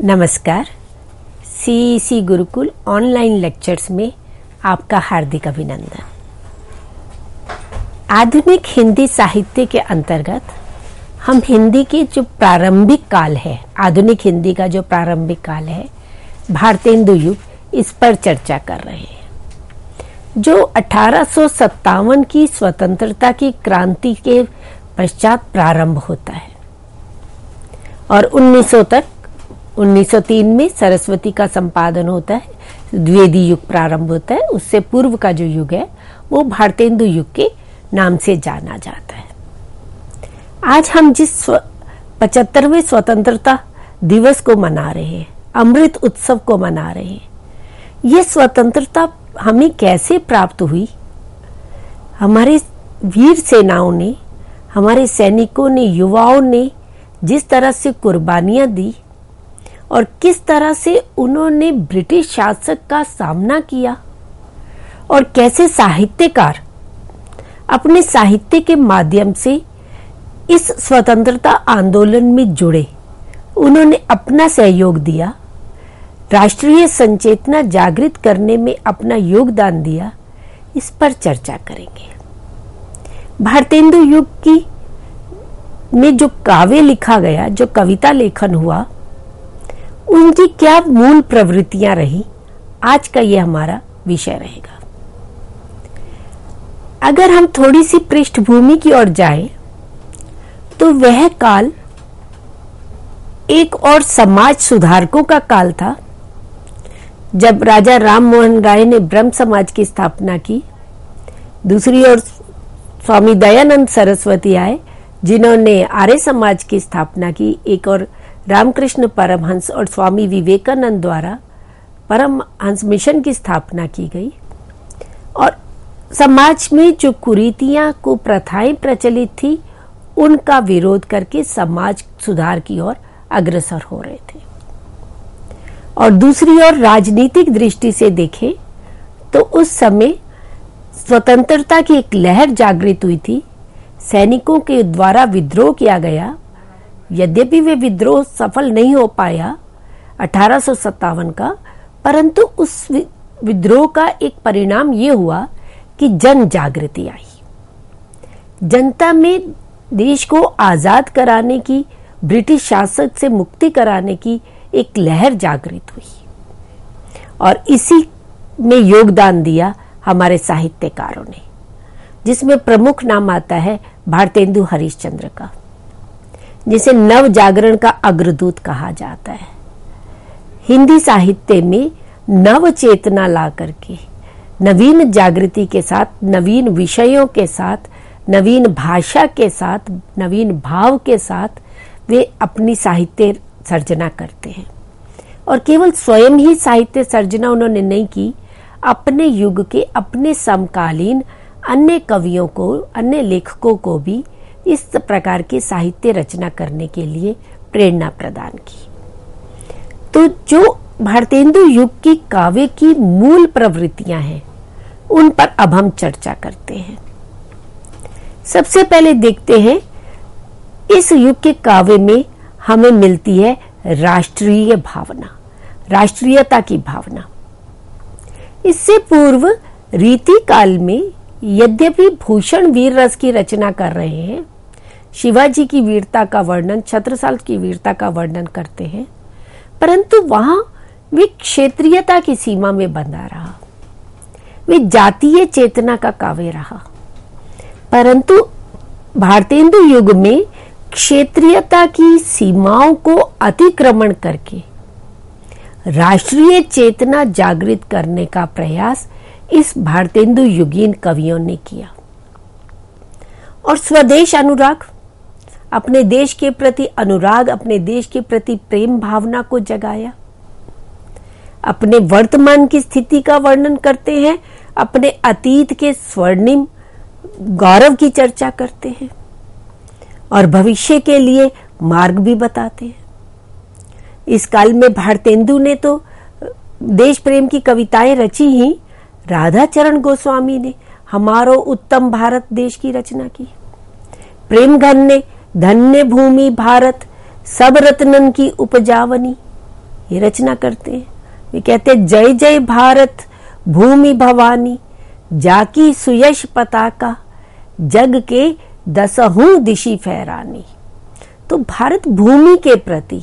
नमस्कार। CEC Gurukul online lectures में आपका हार्दिक अभिनंदन। आधुनिक हिंदी साहित्य के अंतर्गत हम हिंदी के जो प्रारंभिक काल है, आधुनिक हिंदी का जो प्रारंभिक काल है, भारतेंदु युग, इस पर चर्चा कर रहे हैं, जो 1857 की स्वतंत्रता की क्रांति के पश्चात प्रारंभ होता है और 1900 तक 1903 में सरस्वती का संपादन होता है, द्विवेदी युग प्रारंभ होता है। उससे पूर्व का जो युग है वो भारतेंदु युग के नाम से जाना जाता है। आज हम जिस 75वें स्वतंत्रता दिवस को मना रहे हैं, अमृत उत्सव को मना रहे हैं, ये स्वतंत्रता हमें कैसे प्राप्त हुई? हमारे वीर सेनाओं ने, हमारे सैनिकों ने, युवाओं ने जिस तरह से कुर्बानियां दी और किस तरह से उन्होंने ब्रिटिश शासक का सामना किया और कैसे साहित्यकार अपने साहित्य के माध्यम से इस स्वतंत्रता आंदोलन में जुड़े, उन्होंने अपना सहयोग दिया, राष्ट्रीय संचेतना जागृत करने में अपना योगदान दिया, इस पर चर्चा करेंगे। भारतेंदु युग की में जो काव्य लिखा गया, जो कविता लेखन हुआ, उनकी क्या मूल प्रवृत्तियां रही, आज का ये हमारा विषय रहेगा। अगर हम थोड़ी सी पृष्ठभूमि की ओर जाएं, तो वह काल एक और समाज सुधारकों का काल था, जब राजा राम मोहन राय ने ब्रह्म समाज की स्थापना की। दूसरी ओर स्वामी दयानंद सरस्वती आए, जिन्होंने आर्य समाज की स्थापना की। एक और रामकृष्ण परमहंस और स्वामी विवेकानंद द्वारा परमहंस मिशन की स्थापना की गई और समाज में जो कुरीतियां, कुप्रथाएं प्रचलित थी, उनका विरोध करके समाज सुधार की ओर अग्रसर हो रहे थे। और दूसरी ओर राजनीतिक दृष्टि से देखें तो उस समय स्वतंत्रता की एक लहर जागृत हुई थी। सैनिकों के द्वारा विद्रोह किया गया, यद्यपि वे विद्रोह सफल नहीं हो पाया 1857 का, परंतु उस विद्रोह का एक परिणाम ये हुआ कि जन जागृति आई। जनता में देश को आजाद कराने की, ब्रिटिश शासक से मुक्ति कराने की एक लहर जागृत हुई और इसी में योगदान दिया हमारे साहित्यकारों ने, जिसमें प्रमुख नाम आता है भारतेंदु हरिश्चंद्र का, जिसे नव जागरण का अग्रदूत कहा जाता है। हिंदी साहित्य में नव चेतना ला करके, नवीन जागृति के साथ, नवीन विषयों के साथ, नवीन भाषा के साथ, नवीन भाव के साथ वे अपनी साहित्य सर्जना करते हैं। और केवल स्वयं ही साहित्य सर्जना उन्होंने नहीं की, अपने युग के, अपने समकालीन अन्य कवियों को, अन्य लेखकों को भी इस प्रकार की साहित्य रचना करने के लिए प्रेरणा प्रदान की। तो जो भारतेंदु युग की काव्य की मूल प्रवृत्तियां हैं, उन पर अब हम चर्चा करते हैं। सबसे पहले देखते हैं, इस युग के काव्य में हमें मिलती है राष्ट्रीय भावना, राष्ट्रीयता की भावना। इससे पूर्व रीति काल में यद्यपि भूषण वीर रस की रचना कर रहे हैं, शिवाजी की वीरता का वर्णन, छत्रसाल की वीरता का वर्णन करते हैं, परंतु वहां वे क्षेत्रीयता की सीमा में बंधा रहा, वे जातीय चेतना का काव्य रहा। परंतु भारतेंदु युग में क्षेत्रीयता की सीमाओं को अतिक्रमण करके राष्ट्रीय चेतना जागृत करने का प्रयास इस भारतेंदु युगीन कवियों ने किया और स्वदेश अनुराग, अपने देश के प्रति अनुराग, अपने देश के प्रति प्रेम भावना को जगाया। अपने वर्तमान की स्थिति का वर्णन करते हैं, अपने अतीत के स्वर्णिम गौरव की चर्चा करते हैं और भविष्य के लिए मार्ग भी बताते हैं। इस काल में भारतेंदु ने तो देश प्रेम की कविताएं रची ही, राधाचरण गोस्वामी ने हमारो उत्तम भारत देश की रचना की। प्रेम घन ने धन्य भूमि भारत सब रत्नन की उपजावनी, ये रचना करते हैं। वे कहते हैं, जय जय भारत भूमि भवानी, जाकी सुयश पताका, जग के दसहूं दिशि फहरानी। तो भारत भूमि के प्रति,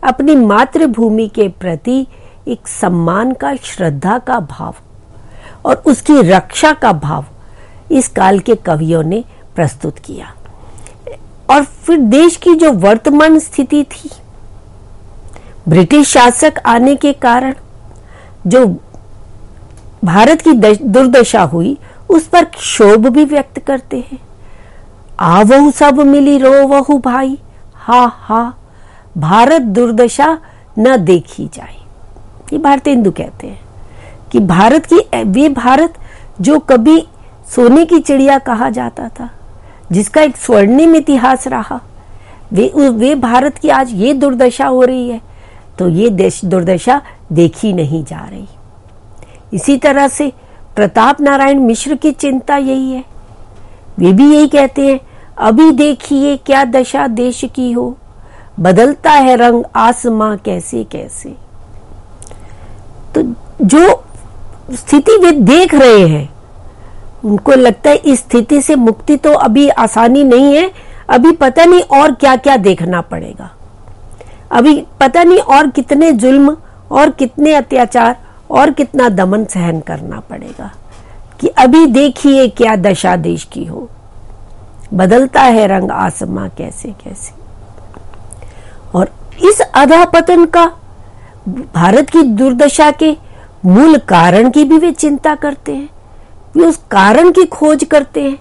अपनी मातृभूमि के प्रति एक सम्मान का, श्रद्धा का भाव और उसकी रक्षा का भाव इस काल के कवियों ने प्रस्तुत किया। और फिर देश की जो वर्तमान स्थिति थी, ब्रिटिश शासक आने के कारण जो भारत की दुर्दशा हुई, उस पर क्षोभ भी व्यक्त करते हैं। आवहु सब मिली रोवहु भाई, हा हा भारत दुर्दशा न देखी जाए। ये भारतेंदु कहते हैं कि भारत की, वे भारत जो कभी सोने की चिड़िया कहा जाता था, जिसका एक स्वर्णिम इतिहास रहा, वे भारत की आज ये दुर्दशा हो रही है, तो ये देश दुर्दशा देखी नहीं जा रही। इसी तरह से प्रताप नारायण मिश्र की चिंता यही है। वे भी यही कहते हैं, अभी देखिए क्या दशा देश की हो, बदलता है रंग आसमां कैसे कैसे। तो जो स्थिति वे देख रहे हैं, उनको लगता है इस स्थिति से मुक्ति तो अभी आसानी नहीं है, अभी पता नहीं और क्या क्या देखना पड़ेगा, अभी पता नहीं और कितने जुल्म और कितने अत्याचार और कितना दमन सहन करना पड़ेगा, कि अभी देखिए क्या दशा देश की हो, बदलता है रंग आसमां कैसे कैसे। और इस अधःपतन का, भारत की दुर्दशा के मूल कारण की भी वे चिंता करते हैं। वे उस कारण की खोज करते हैं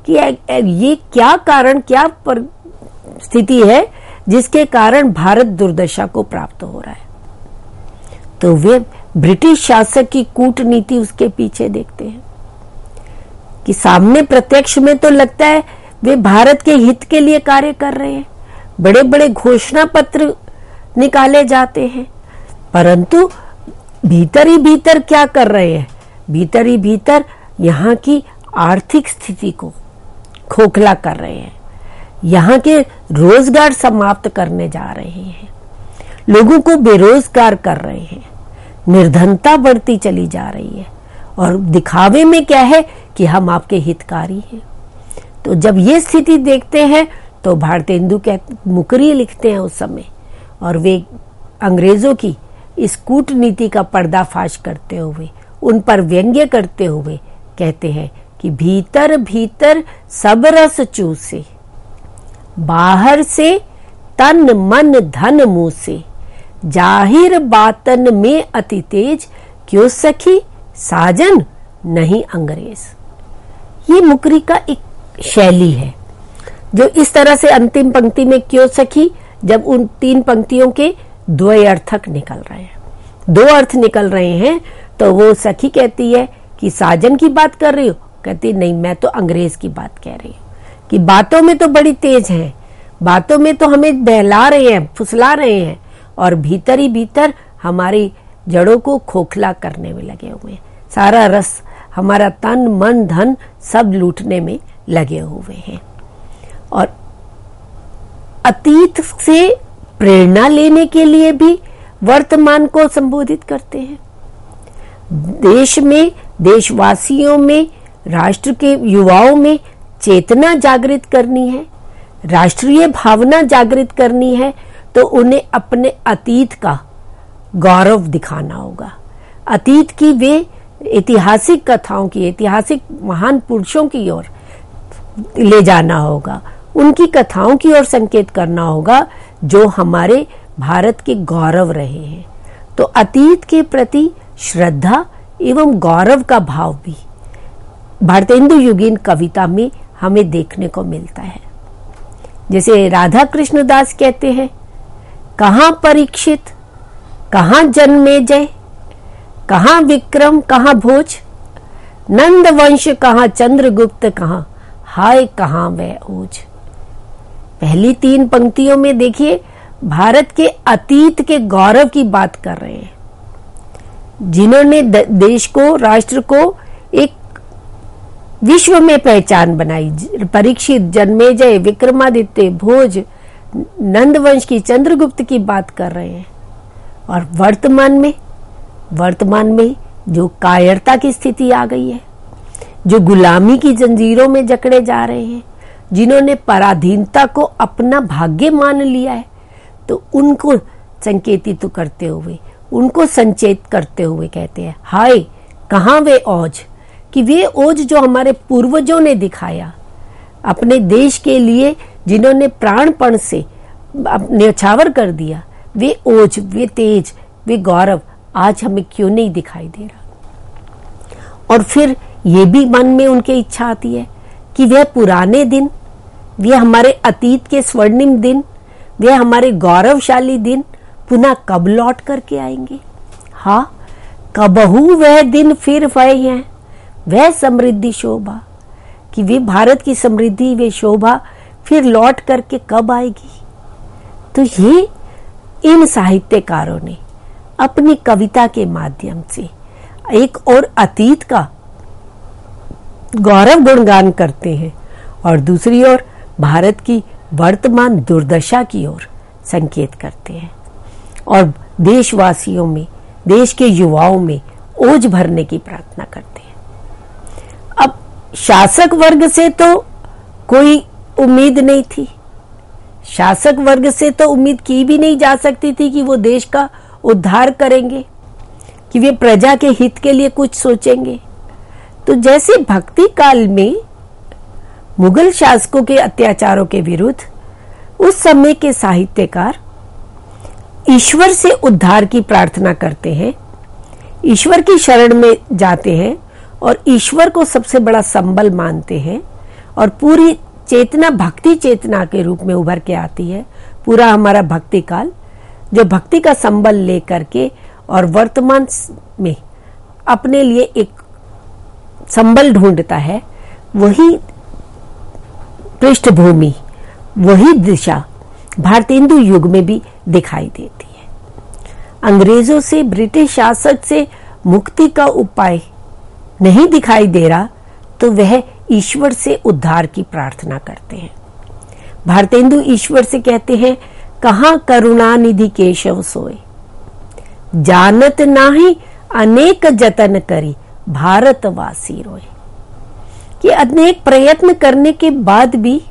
कि ये क्या कारण, क्या स्थिति है जिसके कारण भारत दुर्दशा को प्राप्त हो रहा है। तो वे ब्रिटिश शासक की कूटनीति उसके पीछे देखते हैं कि सामने प्रत्यक्ष में तो लगता है वे भारत के हित के लिए कार्य कर रहे हैं, बड़े बड़े घोषणा पत्र निकाले जाते हैं, परंतु भीतर ही भीतर क्या कर रहे हैं, भीतर ही भीतर यहाँ की आर्थिक स्थिति को खोखला कर रहे हैं, यहाँ के रोजगार समाप्त करने जा रहे हैं, लोगों को बेरोजगार कर रहे हैं, निर्धनता बढ़ती चली जा रही है, और दिखावे में क्या है कि हम आपके हितकारी हैं। तो जब ये स्थिति देखते हैं तो भारतेंदु मुकरी लिखते हैं उस समय, और वे अंग्रेजों की इस कूटनीति का पर्दाफाश करते हुए, उन पर व्यंग्य करते हुए कहते हैं कि भीतर भीतर सब रस चूसे, बाहर से तन मन धन मुंह से, जाहिर बातन में अति तेज, क्यों सखी साजन नहीं अंग्रेज। ये मुकरी का एक शैली है जो इस तरह से अंतिम पंक्ति में क्यों सखी, जब उन तीन पंक्तियों के द्वयार्थक निकल रहे हैं, दो अर्थ निकल रहे हैं, तो वो सखी कहती है कि साजन की बात कर रही हो, कहती नहीं मैं तो अंग्रेज की बात कह रही हूँ, कि बातों में तो बड़ी तेज है, बातों में तो हमें बहला रहे हैं, फुसला रहे हैं, और भीतर ही भीतर हमारी जड़ों को खोखला करने में लगे हुए हैं, सारा रस, हमारा तन मन धन सब लूटने में लगे हुए हैं। और अतीत से प्रेरणा लेने के लिए भी वर्तमान को संबोधित करते हैं। देश में, देशवासियों में, राष्ट्र के युवाओं में चेतना जागृत करनी है, राष्ट्रीय भावना जागृत करनी है, तो उन्हें अपने अतीत का गौरव दिखाना होगा। अतीत की वे ऐतिहासिक कथाओं की, ऐतिहासिक महान पुरुषों की ओर ले जाना होगा, उनकी कथाओं की ओर संकेत करना होगा जो हमारे भारत के गौरव रहे हैं। तो अतीत के प्रति श्रद्धा एवं गौरव का भाव भी भारतेंदु युगीन कविता में हमें देखने को मिलता है। जैसे राधा कृष्ण दास कहते हैं, कहां परीक्षित, कहां जन्मेजय, कहां विक्रम, कहां भोज, नंद वंश कहां चंद्रगुप्त, कहां हाय कहां वह ओज। पहली तीन पंक्तियों में देखिए भारत के अतीत के गौरव की बात कर रहे हैं, जिन्होंने देश को, राष्ट्र को एक विश्व में पहचान बनाई। परीक्षित, जन्मेजय, विक्रमादित्य, भोज, नंदवंश की, चंद्रगुप्त की बात कर रहे हैं। और वर्तमान में जो कायरता की स्थिति आ गई है, जो गुलामी की जंजीरों में जकड़े जा रहे हैं, जिन्होंने पराधीनता को अपना भाग्य मान लिया है, तो उनको संकेतित करते हुए, उनको संचेत करते हुए कहते हैं, हाय कहाँ वे ओज, कि वे ओज जो हमारे पूर्वजों ने दिखाया अपने देश के लिए, जिन्होंने प्राणपण से न्यौछावर कर दिया, वे ओज, वे तेज, वे गौरव आज हमें क्यों नहीं दिखाई दे रहा। और फिर ये भी मन में उनके इच्छा आती है कि वह पुराने दिन, वे हमारे अतीत के स्वर्णिम दिन, वे हमारे गौरवशाली दिन पुनः कब लौट करके आएंगे। हाँ, कबहू वह दिन फिर वह हैं, वह समृद्धि शोभा, कि वे भारत की समृद्धि, वे शोभा फिर लौट करके कब आएगी। तो ये इन साहित्यकारों ने अपनी कविता के माध्यम से एक और अतीत का गौरव गुणगान करते हैं और दूसरी ओर भारत की वर्तमान दुर्दशा की ओर संकेत करते हैं और देशवासियों में, देश के युवाओं में ओज भरने की प्रार्थना करते हैं। अब शासक वर्ग से तो कोई उम्मीद नहीं थी, शासक वर्ग से तो उम्मीद की भी नहीं जा सकती थी कि वो देश का उद्धार करेंगे, कि वे प्रजा के हित के लिए कुछ सोचेंगे। तो जैसे भक्ति काल में मुगल शासकों के अत्याचारों के विरुद्ध उस समय के साहित्यकार ईश्वर से उद्धार की प्रार्थना करते हैं, ईश्वर की शरण में जाते हैं और ईश्वर को सबसे बड़ा संबल मानते हैं और पूरी चेतना भक्ति चेतना के रूप में उभर के आती है। पूरा हमारा भक्ति काल जो भक्ति का संबल लेकर के और वर्तमान में अपने लिए एक संबल ढूंढता है, वही पृष्ठभूमि, वही दिशा भारतेंदु युग में भी दिखाई देती है। अंग्रेजों से, ब्रिटिश शासक से मुक्ति का उपाय नहीं दिखाई दे रहा, तो वह ईश्वर से उद्धार की प्रार्थना करते हैं। भारतेंदु ईश्वर से कहते हैं, कहाँ करुणानिधि केशव सोए, जानत नाही अनेक जतन करी भारतवासी रोए। कि अनेक प्रयत्न करने के बाद भी,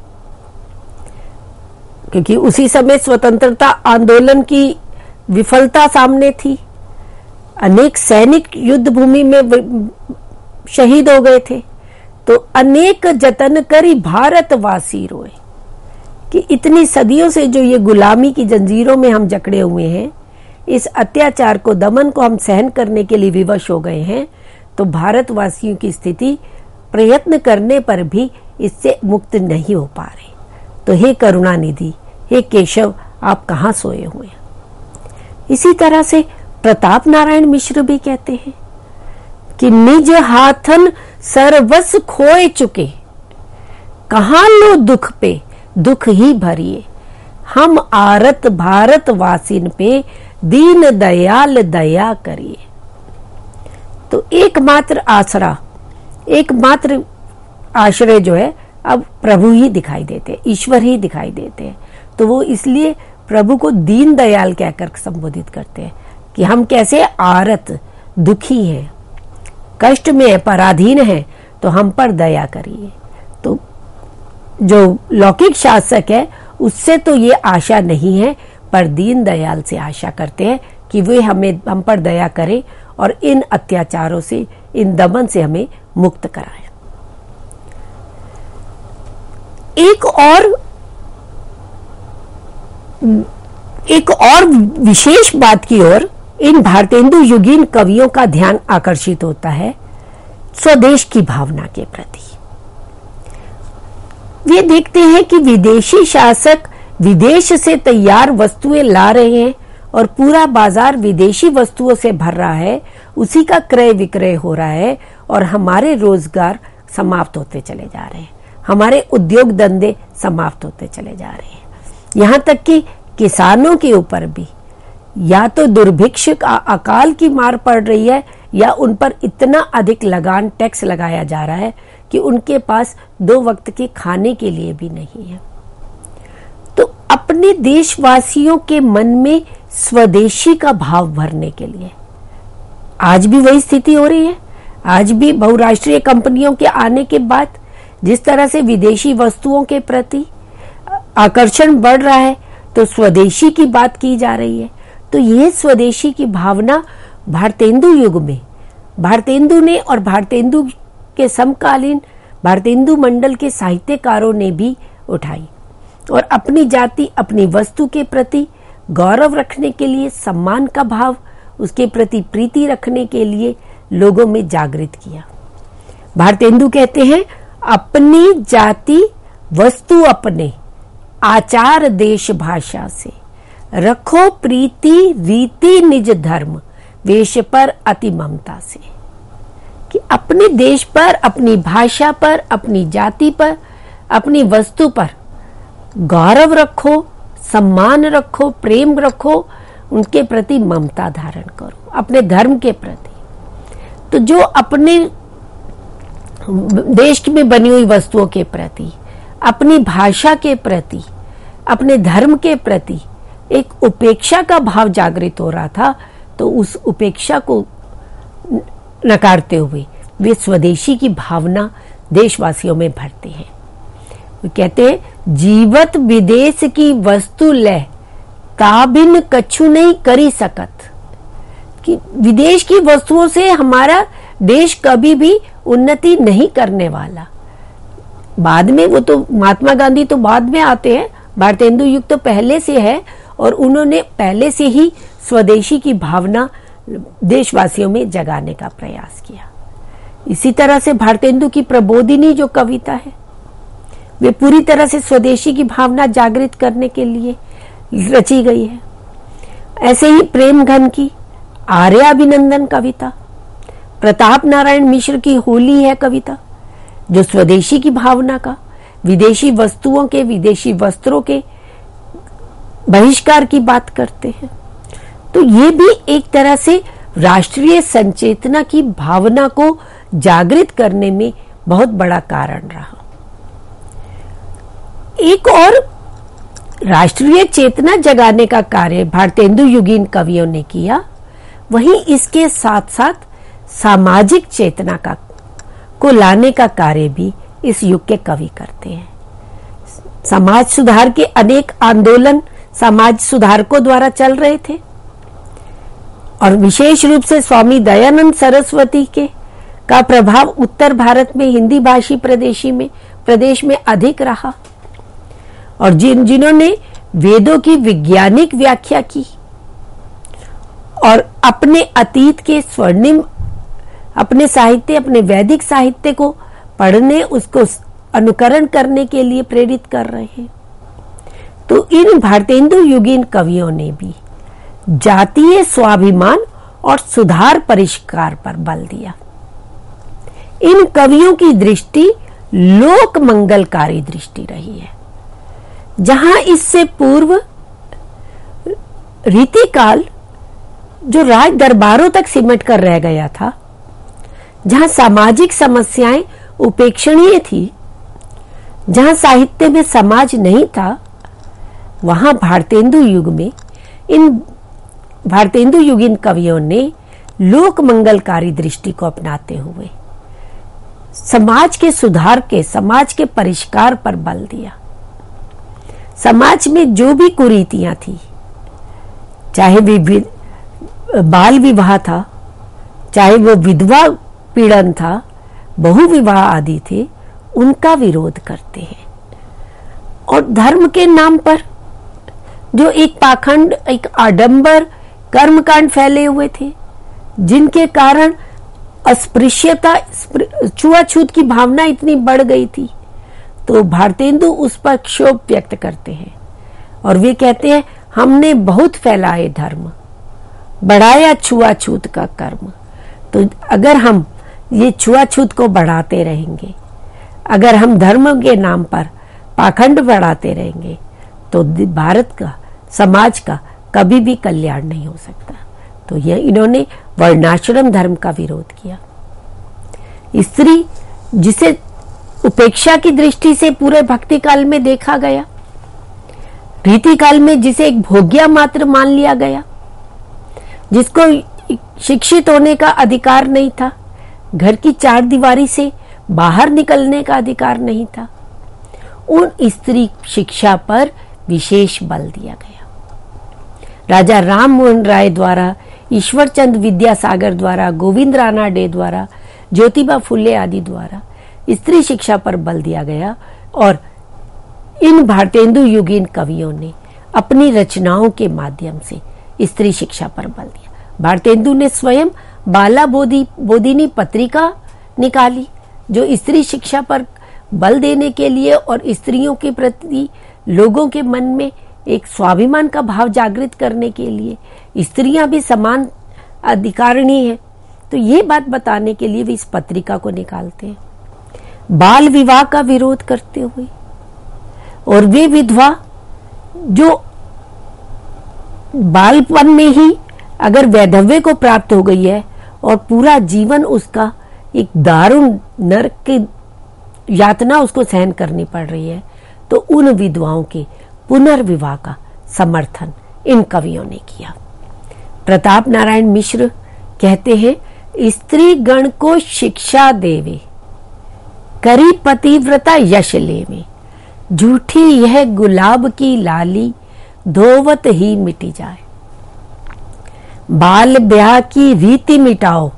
क्योंकि उसी समय स्वतंत्रता आंदोलन की विफलता सामने थी, अनेक सैनिक युद्ध भूमि में शहीद हो गए थे, तो अनेक जतन करी भारतवासी रोए। कि इतनी सदियों से जो ये गुलामी की जंजीरों में हम जकड़े हुए हैं, इस अत्याचार को, दमन को हम सहन करने के लिए विवश हो गए हैं, तो भारतवासियों की स्थिति प्रयत्न करने पर भी इससे मुक्त नहीं हो पा रहे। तो हे करुणानिधि, हे केशव, आप कहाँ सोए हुए। इसी तरह से प्रताप नारायण मिश्र भी कहते हैं कि निज हाथन सर्वस खोए चुके, कहाँ लो दुख पे दुख ही भरिए, हम आरत भारतवासिन पे दीन दयाल दया करिए। तो एकमात्र आसरा, एकमात्र आश्रय जो है अब प्रभु ही दिखाई देते हैं, ईश्वर ही दिखाई देते हैं। तो वो इसलिए प्रभु को दीन दयाल कहकर संबोधित करते हैं कि हम कैसे आरत, दुखी हैं, कष्ट में, पराधीन हैं, तो हम पर दया करिए। तो जो लौकिक शासक है उससे तो ये आशा नहीं है, पर दीन दयाल से आशा करते हैं कि वे हम पर दया करें और इन अत्याचारों से, इन दमन से हमें मुक्त कराएं। एक और विशेष बात की ओर इन भारतेंदु युगीन कवियों का ध्यान आकर्षित होता है, स्वदेश की भावना के प्रति। वे देखते हैं कि विदेशी शासक विदेश से तैयार वस्तुएं ला रहे हैं और पूरा बाजार विदेशी वस्तुओं से भर रहा है, उसी का क्रय विक्रय हो रहा है और हमारे रोजगार समाप्त होते चले जा रहे हैं, हमारे उद्योग धंधे समाप्त होते चले जा रहे हैं। यहाँ तक कि किसानों के ऊपर भी या तो दुर्भिक्ष का, अकाल की मार पड़ रही है, या उन पर इतना अधिक लगान, टैक्स लगाया जा रहा है कि उनके पास 2 वक्त के खाने के लिए भी नहीं है। तो अपने देशवासियों के मन में स्वदेशी का भाव भरने के लिए। आज भी वही स्थिति हो रही है। आज भी बहुराष्ट्रीय कंपनियों के आने के बाद जिस तरह से विदेशी वस्तुओं के प्रति आकर्षण बढ़ रहा है, तो स्वदेशी की बात की जा रही है। तो यह स्वदेशी की भावना भारतेंदु युग में भारतेंदु ने और भारतेंदु के समकालीन भारतेंदु मंडल के साहित्यकारों ने भी उठाई और अपनी जाति, अपनी वस्तु के प्रति गौरव रखने के लिए, सम्मान का भाव, उसके प्रति प्रीति रखने के लिए लोगों में जागृत किया। भारतेंदु कहते हैं, अपनी जाति वस्तु अपने, आचार देश भाषा से, रखो प्रीति रीति निज धर्म, वेश पर अति ममता से। कि अपने देश पर, अपनी भाषा पर, अपनी जाति पर, अपनी वस्तु पर गौरव रखो, सम्मान रखो, प्रेम रखो, उनके प्रति ममता धारण करो, अपने धर्म के प्रति। तो जो अपने देश में बनी हुई वस्तुओं के प्रति, अपनी भाषा के प्रति, अपने धर्म के प्रति एक उपेक्षा का भाव जागृत हो रहा था, तो उस उपेक्षा को नकारते हुए वे स्वदेशी की भावना देशवासियों में भरते हैं। वे कहते हैं, जीवत विदेश की वस्तु ले, ताबिन कछु नहीं करी सकत। कि विदेश की वस्तुओं से हमारा देश कभी भी उन्नति नहीं करने वाला। बाद में वो तो महात्मा गांधी तो बाद में आते हैं, भारतेंदु युग तो पहले से है और उन्होंने पहले से ही स्वदेशी की भावना देशवासियों में जगाने का प्रयास किया। इसी तरह से भारतेंदु की प्रबोधिनी जो कविता है, वे पूरी तरह से स्वदेशी की भावना जागृत करने के लिए रची गई है। ऐसे ही प्रेम घन की आर्याभिनंदन कविता, प्रताप नारायण मिश्र की होली है कविता, जो स्वदेशी की भावना का, विदेशी वस्तुओं के, विदेशी वस्त्रों के बहिष्कार की बात करते हैं। तो ये भी एक तरह से राष्ट्रीय संचेतना की भावना को जागृत करने में बहुत बड़ा कारण रहा। एक और राष्ट्रीय चेतना जगाने का कार्य भारतेंदु युगीन कवियों ने किया, वहीं इसके साथ साथ सामाजिक चेतना को लाने का कार्य भी इस युग के कवि करते हैं। समाज सुधार के अनेक आंदोलन समाज सुधारकों द्वारा चल रहे थे और विशेष रूप से स्वामी दयानंद सरस्वती का प्रभाव उत्तर भारत में हिंदी भाषी प्रदेश में अधिक रहा और जिन्होंने वेदों की वैज्ञानिक व्याख्या की और अपने अतीत के स्वर्णिम अपने साहित्य, अपने वैदिक साहित्य को पढ़ने, उसको अनुकरण करने के लिए प्रेरित कर रहे हैं। तो इन भारतेंदु युगीन कवियों ने भी जातीय स्वाभिमान और सुधार परिष्कार पर बल दिया। इन कवियों की दृष्टि लोक मंगलकारी दृष्टि रही है, जहां इससे पूर्व रीतिकाल जो राज दरबारों तक सिमट कर रह गया था, जहां सामाजिक समस्याएं उपेक्षणीय थी, जहां साहित्य में समाज नहीं था, वहां भारतेंदु युग में इन भारतेंदु युगीन कवियों ने लोक मंगलकारी दृष्टि को अपनाते हुए समाज के सुधार के, समाज के परिष्कार पर बल दिया। समाज में जो भी कुरीतियां थी, चाहे बाल विवाह था, चाहे वो विधवा पीड़न था, बहु विवाह आदि थे, उनका विरोध करते हैं। और धर्म के नाम पर जो एक पाखंड, एक आडंबर, कर्मकांड फैले हुए थे, जिनके कारण अस्पृश्यता, छुआछूत की भावना इतनी बढ़ गई थी, तो भारतेंदु उस पर क्षोभ व्यक्त करते हैं और वे कहते हैं, हमने बहुत फैलाए धर्म, बढ़ाया छुआछूत का कर्म। तो अगर हम ये छुआछूत को बढ़ाते रहेंगे, अगर हम धर्म के नाम पर पाखंड बढ़ाते रहेंगे, तो भारत का, समाज का कभी भी कल्याण नहीं हो सकता। तो यह इन्होंने वर्णाश्रम धर्म का विरोध किया। स्त्री जिसे उपेक्षा की दृष्टि से पूरे भक्ति काल में देखा गया, रीतिकाल में जिसे एक भोग्या मात्र मान लिया गया, जिसको शिक्षित होने का अधिकार नहीं था, घर की चार दीवारी से बाहर निकलने का अधिकार नहीं था, उन स्त्री शिक्षा पर विशेष बल दिया गया। राजा राम मोहन राय द्वारा, ईश्वर चंद विद्यासागर द्वारा, गोविंद रानाडे द्वारा, ज्योतिबा फुले आदि द्वारा स्त्री शिक्षा पर बल दिया गया और इन भारतेंदु युगीन कवियों ने अपनी रचनाओं के माध्यम से स्त्री शिक्षा पर बल दिया। भारतेंदु ने स्वयं बाला बोधिनी पत्रिका निकाली, जो स्त्री शिक्षा पर बल देने के लिए और स्त्रियों के प्रति लोगों के मन में एक स्वाभिमान का भाव जागृत करने के लिए, स्त्रियां भी समान अधिकारिणी है, तो ये बात बताने के लिए वे इस पत्रिका को निकालते हैं। बाल विवाह का विरोध करते हुए, और वे विधवा जो बालपन में ही अगर वैधव्य को प्राप्त हो गई है और पूरा जीवन उसका एक दारुण नरक की यातना उसको सहन करनी पड़ रही है, तो उन विधवाओं के पुनर्विवाह का समर्थन इन कवियों ने किया। प्रताप नारायण मिश्र कहते हैं, स्त्री गण को शिक्षा देवे, करी पतिव्रता यश लेवे, झूठी यह गुलाब की लाली, धोवत ही मिटी जाए। बाल ब्याह की रीति मिटाओ,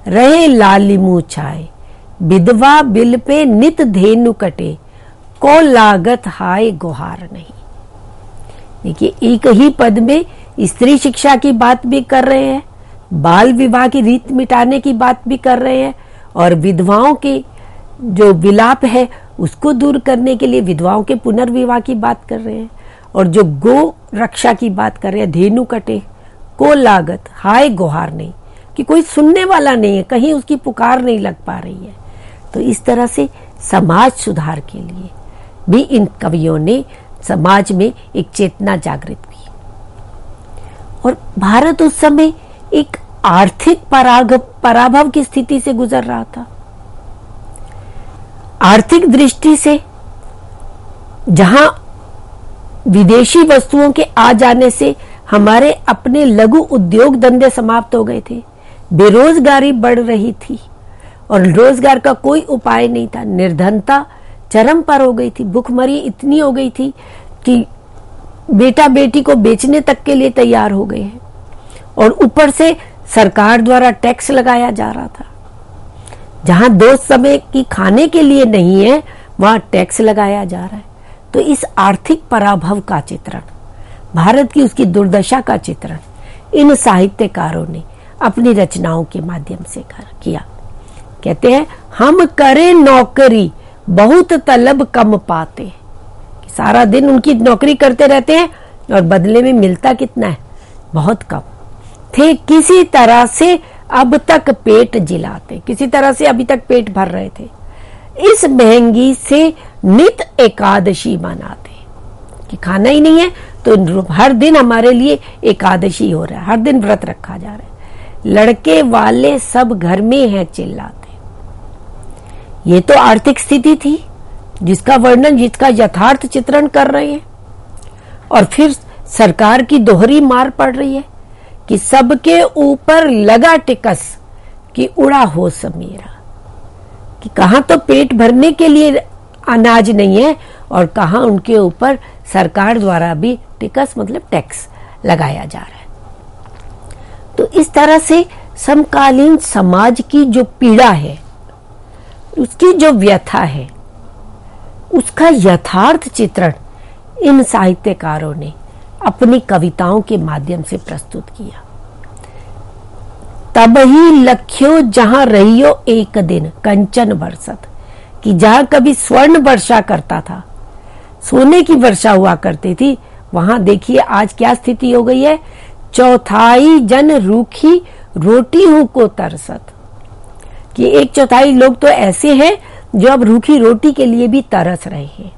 रहे लाली मुंह छाए, विधवा बिल पे नित धेनु कटे, को लागत हाय गुहार नहीं। देखिए, एक ही पद में स्त्री शिक्षा की बात भी कर रहे हैं, बाल विवाह की रीत मिटाने की बात भी कर रहे हैं, और विधवाओं के जो विलाप है उसको दूर करने के लिए विधवाओं के पुनर्विवाह की बात कर रहे हैं, और जो गो रक्षा की बात कर रहे हैं, धेनु कटे, को लागत हाय गुहार नहीं, कि कोई सुनने वाला नहीं है, कहीं उसकी पुकार नहीं लग पा रही है। तो इस तरह से समाज सुधार के लिए भी इन कवियों ने समाज में एक चेतना जागृत की। और भारत उस समय एक आर्थिक पराभव की स्थिति से गुजर रहा था। आर्थिक दृष्टि से जहां विदेशी वस्तुओं के आ जाने से हमारे अपने लघु उद्योग धंधे समाप्त हो गए थे, बेरोजगारी बढ़ रही थी और रोजगार का कोई उपाय नहीं था, निर्धनता चरम पर हो गई थी, भूखमरी इतनी हो गई थी कि बेटा बेटी को बेचने तक के लिए तैयार हो गए हैं, और ऊपर से सरकार द्वारा टैक्स लगाया जा रहा था। जहां 2 समय की खाने के लिए नहीं है, वहां टैक्स लगाया जा रहा है। तो इस आर्थिक पराभव का चित्रण, भारत की उसकी दुर्दशा का चित्रण इन साहित्यकारों ने अपनी रचनाओं के माध्यम से किया। कहते हैं, हम करें नौकरी बहुत तलब कम पाते। सारा दिन उनकी नौकरी करते रहते हैं और बदले में मिलता कितना है, बहुत कम। थे किसी तरह से अब तक पेट जिलाते, किसी तरह से अभी तक पेट भर रहे थे। इस महंगी से नित एकादशी मनाते, कि खाना ही नहीं है तो हर दिन हमारे लिए एकादशी हो रहा है, हर दिन व्रत रखा जा रहा है। लड़के वाले सब घर में हैं चिल्लाते। ये तो आर्थिक स्थिति थी जिसका वर्णन, जिसका यथार्थ चित्रण कर रहे हैं। और फिर सरकार की दोहरी मार पड़ रही है कि सबके ऊपर लगा टिकस कि उड़ा हो समीरा, कि कहां तो पेट भरने के लिए अनाज नहीं है और कहां उनके ऊपर सरकार द्वारा भी टिकस मतलब टैक्स लगाया जा रहा है। तो इस तरह से समकालीन समाज की जो पीड़ा है, उसकी जो व्यथा है, उसका यथार्थ चित्रण इन साहित्यकारों ने अपनी कविताओं के माध्यम से प्रस्तुत किया। तब ही लख्यो जहां रहियो एक दिन कंचन बरसत, कि जहां कभी स्वर्ण वर्षा करता था, सोने की वर्षा हुआ करती थी, वहां देखिए आज क्या स्थिति हो गई है। चौथाई जन रूखी रोटी हूं को तरसत, कि 1/4 लोग तो ऐसे हैं जो अब रूखी रोटी के लिए भी तरस रहे हैं।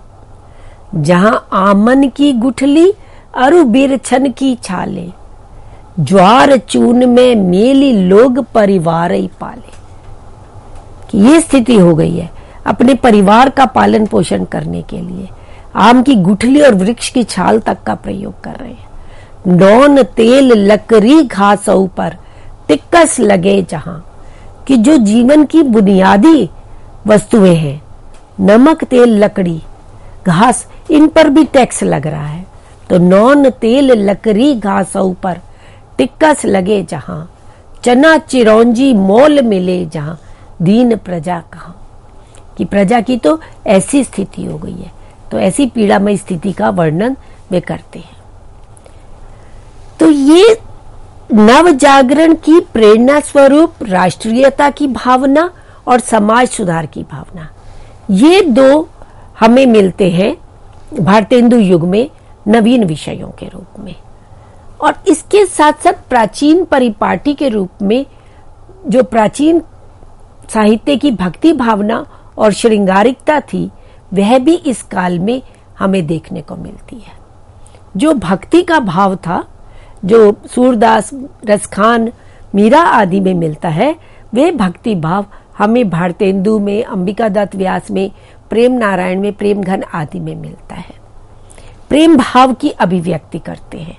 जहां आमन की गुठली अरु बिरछन की छाले, ज्वार चून में मेली लोग परिवार ही पाले, कि ये स्थिति हो गई है। अपने परिवार का पालन पोषण करने के लिए आम की गुठली और वृक्ष की छाल तक का प्रयोग कर रहे हैं। नौन तेल लकड़ी घासों पर टिक्कस लगे जहां, कि जो जीवन की बुनियादी वस्तुएं हैं, नमक तेल लकड़ी घास, इन पर भी टैक्स लग रहा है। तो नौन तेल लकड़ी घासों पर टिक्कस लगे जहां, चना चिरौंजी मोल मिले जहां, दीन प्रजा कहां। कि प्रजा की तो ऐसी स्थिति हो गई है, तो ऐसी पीड़ामय स्थिति का वर्णन वे करते हैं। तो ये नव जागरण की प्रेरणा स्वरूप राष्ट्रीयता की भावना और समाज सुधार की भावना, ये दो हमें मिलते हैं भारतेंदु युग में नवीन विषयों के रूप में। और इसके साथ साथ प्राचीन परिपाटी के रूप में जो प्राचीन साहित्य की भक्ति भावना और श्रृंगारिकता थी, वह भी इस काल में हमें देखने को मिलती है। जो भक्ति का भाव था, जो सूरदास, रसखान, मीरा आदि में मिलता है, वे भक्ति भाव हमें भारतेंदु में, अंबिका दत्त व्यास में, प्रेम नारायण में, प्रेम घन आदि में मिलता है। प्रेम भाव की अभिव्यक्ति करते हैं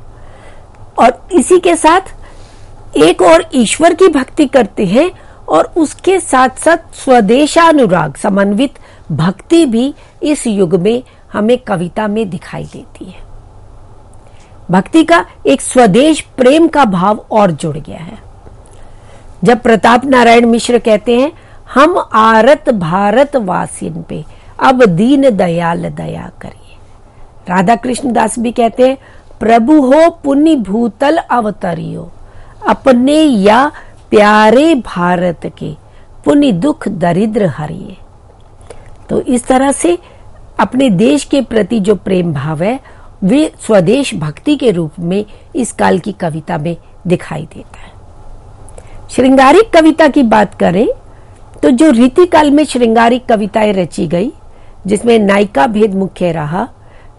और इसी के साथ एक और ईश्वर की भक्ति करते हैं और उसके साथ साथ स्वदेशानुराग समन्वित भक्ति भी इस युग में हमें कविता में दिखाई देती है। भक्ति का एक स्वदेश प्रेम का भाव और जुड़ गया है। जब प्रताप नारायण मिश्र कहते हैं, हम आरत भारत वासिन पे अब दीन दयाल दया करिए। राधा कृष्ण दास भी कहते हैं, प्रभु हो पुण्य भूतल अवतरियो, अपने या प्यारे भारत के पुण्य दुख दरिद्र हरिए। तो इस तरह से अपने देश के प्रति जो प्रेम भाव है, वे स्वदेश भक्ति के रूप में इस काल की कविता में दिखाई देता है। श्रृंगारिक कविता की बात करें तो जो रीति काल में श्रृंगारिक कविताएं रची गई, जिसमें नायिका भेद मुख्य रहा,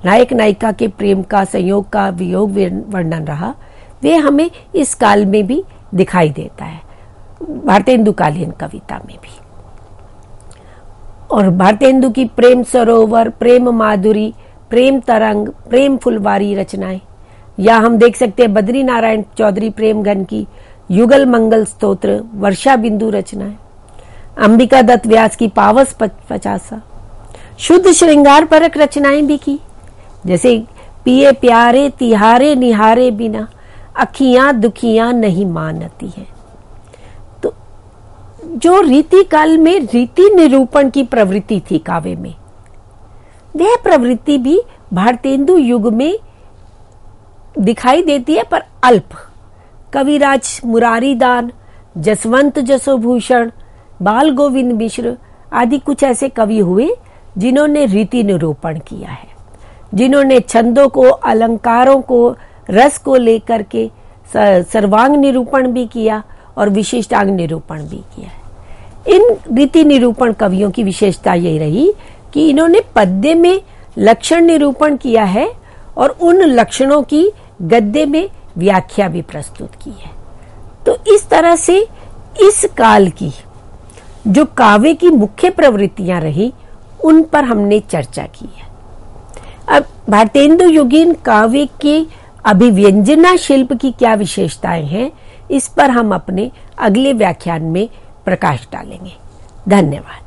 नायक नायिका के प्रेम का, संयोग का, वियोग वर्णन रहा, वे हमें इस काल में भी दिखाई देता है, भारतेंदु कालीन कविता में भी। और भारतेंदु की प्रेम सरोवर, प्रेम माधुरी, प्रेम तरंग, प्रेम फुलवारी रचनाएं, या हम देख सकते हैं बद्री नारायण चौधरी प्रेमघन की युगल मंगल स्तोत्र, वर्षा बिंदु रचनाएं, अंबिका दत्त व्यास की पावस पचासा, शुद्ध श्रृंगार परक रचनाएं भी की, जैसे पिए प्यारे तिहारे निहारे बिना अखियां दुखियां नहीं मानती हैं। तो जो रीति काल में रीति निरूपण की प्रवृत्ति थी काव्य में, वह प्रवृत्ति भी भारतेंदु युग में दिखाई देती है, पर अल्प। कविराज मुरारीदान, जसवंत जसोभूषण, बाल गोविंद मिश्र आदि कुछ ऐसे कवि हुए जिन्होंने रीति निरूपण किया है, जिन्होंने छंदों को, अलंकारों को, रस को लेकर के सर्वांग निरूपण भी किया और विशिष्टांग निरूपण भी किया है। इन रीति निरूपण कवियों की विशेषता यही रही कि इन्होंने पद्य में लक्षण निरूपण किया है और उन लक्षणों की गद्य में व्याख्या भी प्रस्तुत की है। तो इस तरह से इस काल की जो काव्य की मुख्य प्रवृत्तियां रही, उन पर हमने चर्चा की है। अब भारतेंदु युगीन काव्य के अभिव्यंजना शिल्प की क्या विशेषताएं हैं, इस पर हम अपने अगले व्याख्यान में प्रकाश डालेंगे। धन्यवाद।